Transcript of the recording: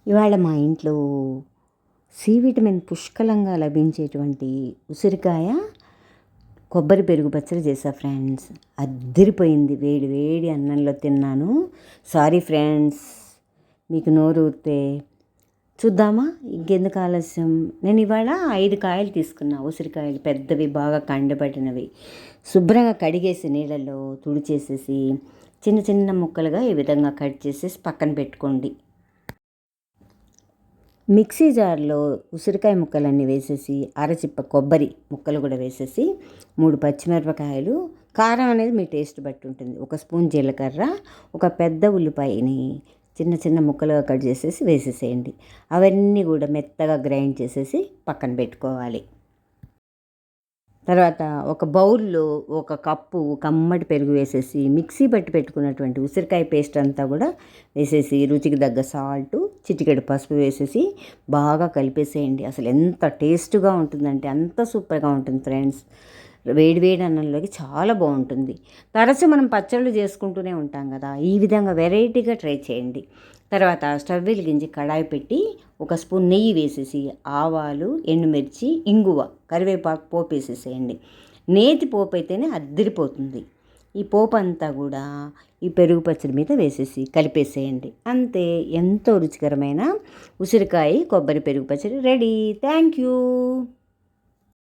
ఇవాళ మా ఇంట్లో సి విటమిన్ పుష్కలంగా లభించేటువంటి ఉసిరికాయ కొబ్బరి పెరుగు పచ్చడి చేసా ఫ్రెండ్స్. అద్దిరిపోయింది. వేడి వేడి అన్నంలో తిన్నాను. సారీ ఫ్రెండ్స్, మీకు నోరు ఊరితే. చూద్దామా, ఇంకెందుకు ఆలస్యం. నేను ఇవాళ 5 కాయలు తీసుకున్నా, ఉసిరికాయలు పెద్దవి, బాగా కండపట్టినవి. శుభ్రంగా కడిగేసి నీళ్ళల్లో తుడిచేసేసి చిన్న చిన్న ముక్కలుగా ఈ విధంగా కట్ చేసేసి పక్కన పెట్టుకోండి. మిక్సీ జార్లో ఉసిరికాయ ముక్కలన్నీ వేసేసి అరచిప్ప కొబ్బరి ముక్కలు కూడా వేసేసి 3 పచ్చిమిరపకాయలు, కారం అనేది మీ టేస్ట్ బట్టి ఉంటుంది, 1 స్పూన్ జీలకర్ర, ఒక పెద్ద ఉల్లిపాయని చిన్న చిన్న ముక్కలుగా కట్ చేసేసి వేసేసేయండి. అవన్నీ కూడా మెత్తగా గ్రైండ్ చేసేసి పక్కన పెట్టుకోవాలి. తర్వాత ఒక బౌల్లో 1 కప్పు కమ్మటి పెరుగు వేసేసి మిక్సీ పట్టి పెట్టుకున్నటువంటి ఉసిరికాయ పేస్ట్ అంతా కూడా వేసేసి రుచికి తగ్గ సాల్టు, చిటికెడు పసుపు వేసేసి బాగా కలిపేసేయండి. అసలు ఎంత టేస్ట్గా ఉంటుందంటే అంత సూపర్గా ఉంటుంది ఫ్రెండ్స్. వేడి వేడి అన్నంలోకి చాలా బాగుంటుంది. తరచు మనం పచ్చళ్ళు చేసుకుంటూనే ఉంటాం కదా, ఈ విధంగా వెరైటీగా ట్రై చేయండి. తర్వాత స్టవ్ వెలిగించి కడాయి పెట్టి 1 స్పూన్ నెయ్యి వేసేసి ఆవాలు, ఎండుమిర్చి, ఇంగువ, కరివేపాకు పోపు వేసేసేయండి. నేతి పోపు అయితేనే అద్దిరిపోతుంది. ఈ పోపు అంతా కూడా ఈ పెరుగు పచ్చడి మీద వేసేసి కలిపేసేయండి. అంతే, ఎంతో రుచికరమైన ఉసిరికాయ కొబ్బరి పెరుగు పచ్చడి రెడీ. Thank you.